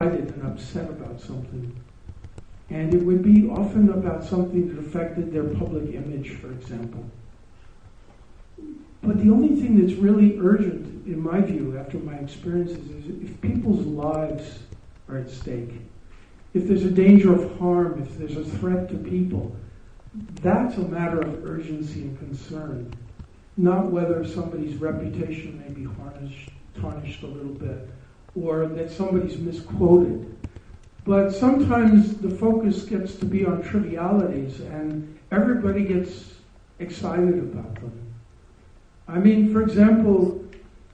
excited and upset about something. And it would be often about something that affected their public image, for example. But the only thing that's really urgent, in my view, after my experiences, is if people's lives are at stake, if there's a danger of harm, if there's a threat to people, that's a matter of urgency and concern, not whether somebody's reputation may be tarnished a little bit, or that somebody's misquoted. But sometimes the focus gets to be on trivialities, and everybody gets excited about them. I mean, for example,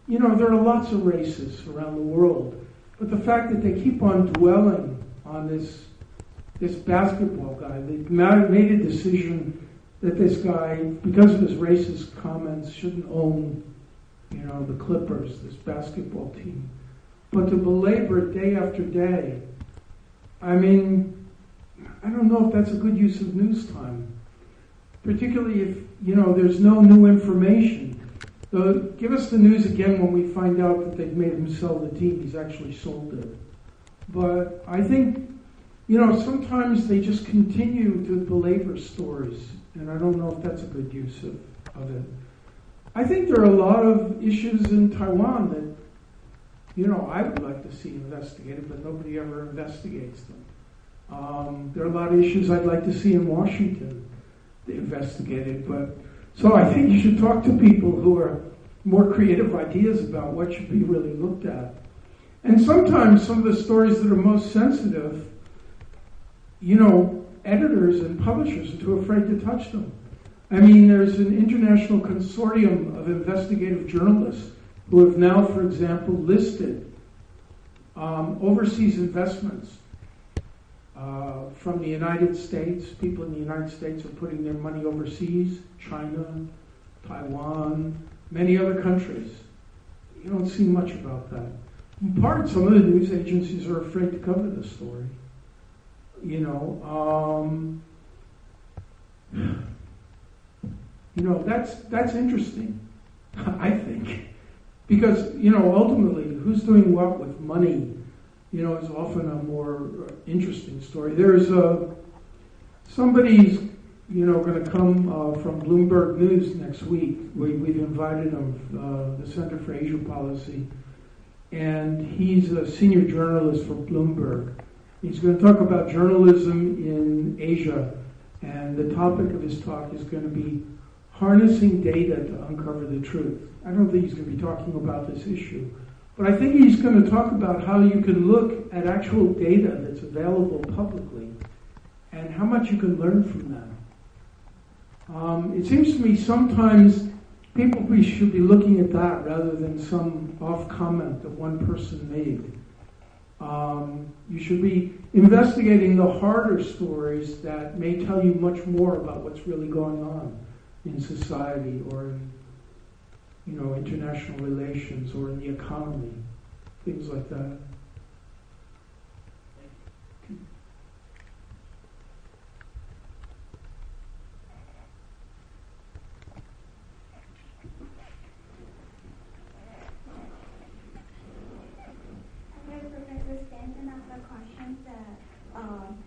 there are lots of races around the world, but the fact that they keep on dwelling on this basketball guy, they've made a decision that this guy, because of his racist comments, shouldn't own, the Clippers, this basketball team. But to belabor it day after day, I mean, I don't know if that's a good use of news time. Particularly if, there's no new information. Give us the news again when we find out that they've made him sell the team. He's actually sold it. But I think, sometimes they just continue to belabor stories. And I don't know if that's a good use of it. I think there are a lot of issues in Taiwan that, I would like to see investigated, but nobody ever investigates them. There are a lot of issues I'd like to see in Washington investigated, so I think you should talk to people who are more creative ideas about what should be really looked at. And sometimes some of the stories that are most sensitive, editors and publishers are too afraid to touch them. I mean, there's an international consortium of investigative journalists who have now, for example, listed overseas investments from the United States. People in the United States are putting their money overseas, China, Taiwan, many other countries. You don't see much about that. In part, some of the news agencies are afraid to cover the story. That's interesting, I think. Because, ultimately, who's doing what with money, is often a more interesting story. There's somebody's, going to come from Bloomberg News next week. We've invited him, the Center for Asia Policy, and he's a senior journalist for Bloomberg. He's going to talk about journalism in Asia, and the topic of his talk is going to be harnessing data to uncover the truth. I don't think he's going to be talking about this issue, but I think he's going to talk about how you can look at actual data that's available publicly and how much you can learn from that. It seems to me sometimes people should be looking at that rather than some off comment that one person made. You should be investigating the harder stories that may tell you much more about what's really going on in society or in, international relations or in the economy, things like that.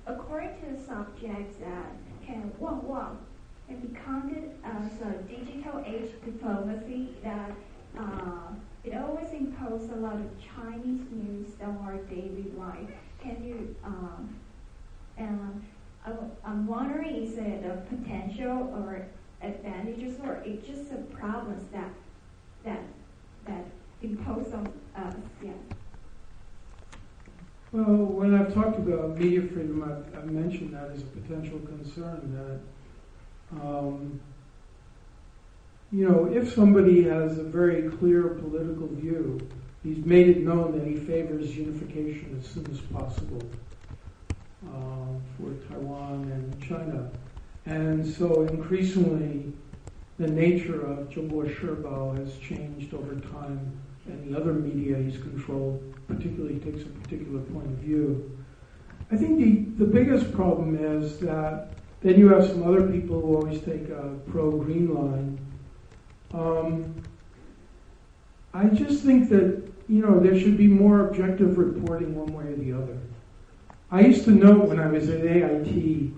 According to the subjects that can be counted as a digital age diplomacy, that it always imposes a lot of Chinese news on our daily life. Can you? And I'm wondering, is it a potential or advantages, or it's just a problems that impose on us? Yeah. Well, when I've talked about media freedom, I've mentioned that as a potential concern that, if somebody has a very clear political view, he's made it known that he favors unification as soon as possible for Taiwan and China. And so increasingly, the nature of Zhongguo Shibao has changed over time, and the other media he's controlled particularly takes a particular point of view. I think the biggest problem is that then you have some other people who always take a pro-green line. I just think that there should be more objective reporting one way or the other. I used to know when I was at AIT,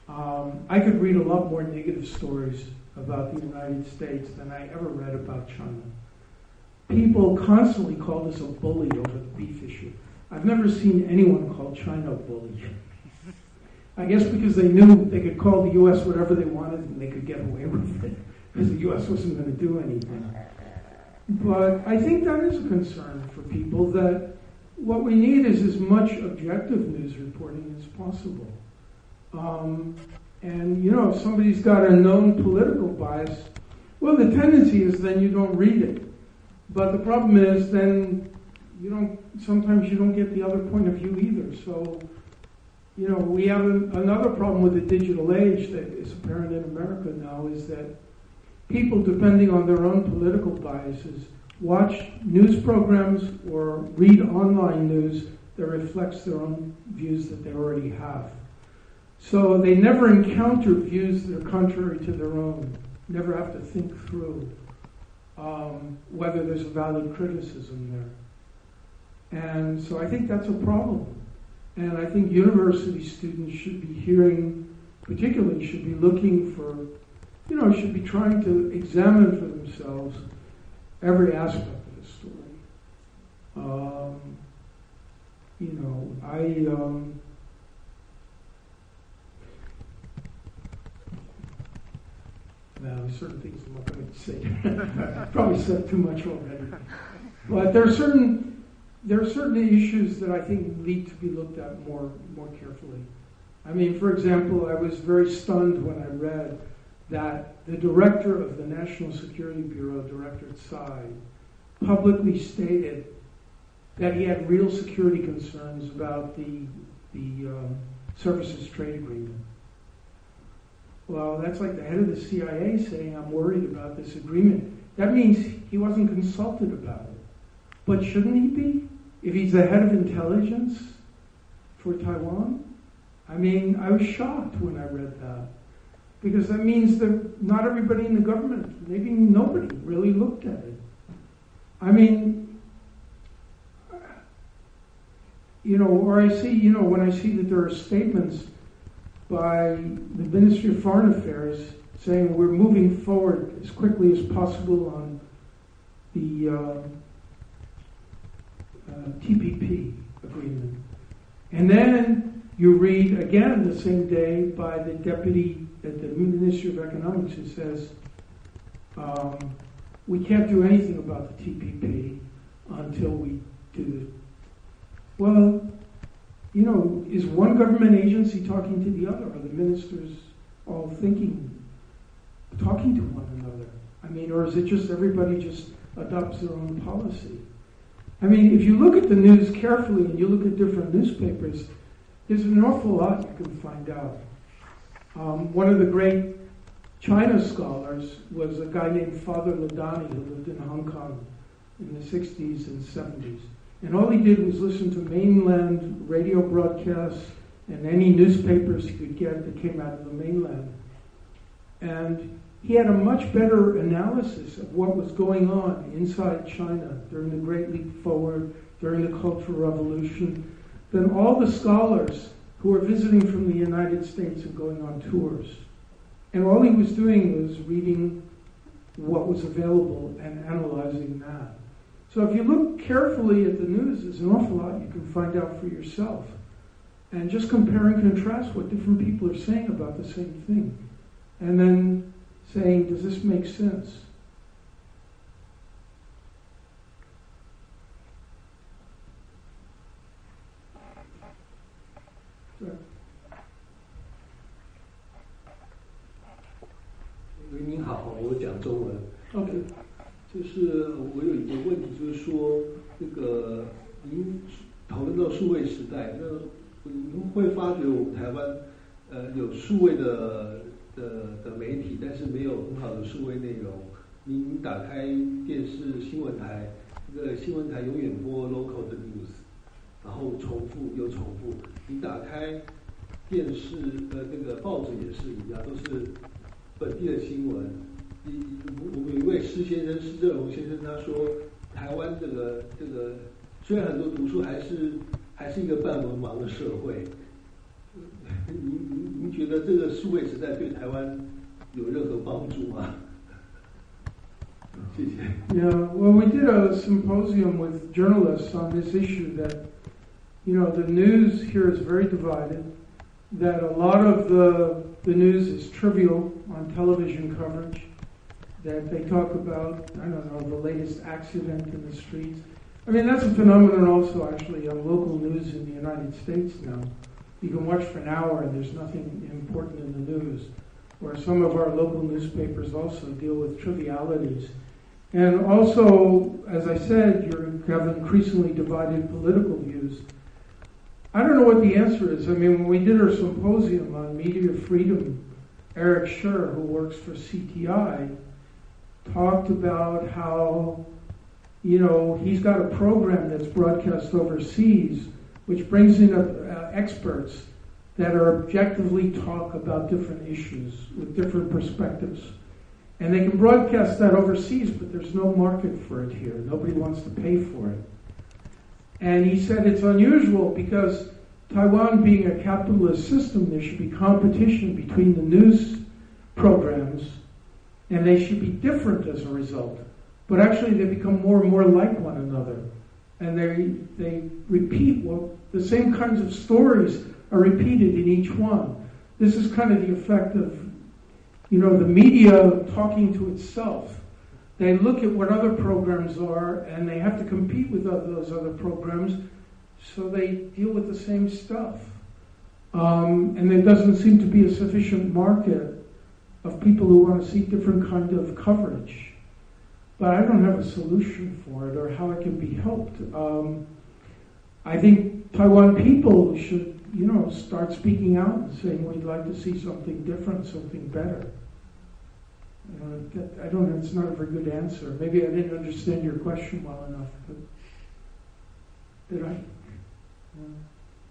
I could read a lot more negative stories about the United States than I ever read about China. People constantly called us a bully over the beef issue. I've never seen anyone call China a bully. I guess because they knew they could call the U.S. whatever they wanted and they could get away with it because the U.S. wasn't going to do anything. But I think that is a concern for people, that what we need is as much objective news reporting as possible. And, if somebody's got a known political bias, well, the tendency is then you don't read it. But the problem is then sometimes you don't get the other point of view either. So, we have another problem with the digital age that is apparent in America now, is that people, depending on their own political biases, watch news programs or read online news that reflects their own views that they already have. So they never encounter views that are contrary to their own, never have to think through whether there's a valid criticism there. And so I think that's a problem. And I think university students should be particularly should be looking for, should be trying to examine for themselves every aspect of the story. There's certain things I'm not going to say. Probably said too much already. But there are certain issues that I think need to be looked at more carefully. I mean, for example, I was very stunned when I read that the director of the National Security Bureau, Director Tsai, publicly stated that he had real security concerns about the Services Trade Agreement. Well, that's like the head of the CIA saying, I'm worried about this agreement. That means he wasn't consulted about it. But shouldn't he be? If he's the head of intelligence for Taiwan? I mean, I was shocked when I read that. Because that means that not everybody in the government, maybe nobody, really looked at it. I mean, or I see, when I see that there are statements by the Ministry of Foreign Affairs saying we're moving forward as quickly as possible on the TPP agreement. And then you read again the same day by the deputy at the Ministry of Economics who says, we can't do anything about the TPP until we do it. Well, is one government agency talking to the other? Are the ministers all talking to one another? I mean, or is it just everybody just adopts their own policy? I mean, if you look at the news carefully and you look at different newspapers, there's an awful lot you can find out. One of the great China scholars was a guy named Father Ladani who lived in Hong Kong in the 60s and 70s. And all he did was listen to mainland radio broadcasts and any newspapers he could get that came out of the mainland. And he had a much better analysis of what was going on inside China during the Great Leap Forward, during the Cultural Revolution, than all the scholars who were visiting from the United States and going on tours. And all he was doing was reading what was available and analyzing that. So if you look carefully at the news, there's an awful lot you can find out for yourself. And just compare and contrast what different people are saying about the same thing. And then saying, does this make sense? Sure. 您好，我讲中文。 OK。 就是我有一个问题，就是说，您讨论到数位时代，您会发觉我们台湾有数位的媒体，但是没有很好的数位内容。您打开电视新闻台，这个新闻台永远播 local 的 news， 然后重复又重复。你打开电视那个报纸也是一样，都是本地的新闻。 我们有一位施正荣先生，他说台湾这个虽然很多读书还是一个半文盲的社会，您觉得这个数位时代对台湾有任何帮助吗？谢谢。Yeah, well, we did a symposium with journalists on this issue that, the news here is very divided, that a lot of the news is trivial on television coverage, that they talk about, I don't know, the latest accident in the streets. I mean, that's a phenomenon also actually on local news in the United States now. You can watch for an hour and there's nothing important in the news. Or some of our local newspapers also deal with trivialities. And also, as I said, you have increasingly divided political views. I don't know what the answer is. I mean, when we did our symposium on media freedom, Eric Scher, who works for CTI, talked about how, he's got a program that's broadcast overseas, which brings in experts that are objectively talk about different issues with different perspectives. And they can broadcast that overseas, but there's no market for it here. Nobody wants to pay for it. And he said it's unusual because Taiwan being a capitalist system, there should be competition between the news programs, and they should be different as a result. But actually they become more and more like one another. And they repeat the same kinds of stories are repeated in each one. This is kind of the effect of, the media talking to itself. They look at what other programs are, and they have to compete with those other programs, so they deal with the same stuff. And there doesn't seem to be a sufficient market of people who want to see different kind of coverage. But I don't have a solution for it or how it can be helped. I think Taiwan people should, start speaking out and saying we'd like to see something different, something better. I don't know, it's not a very good answer. Maybe I didn't understand your question well enough, but did I? Yeah.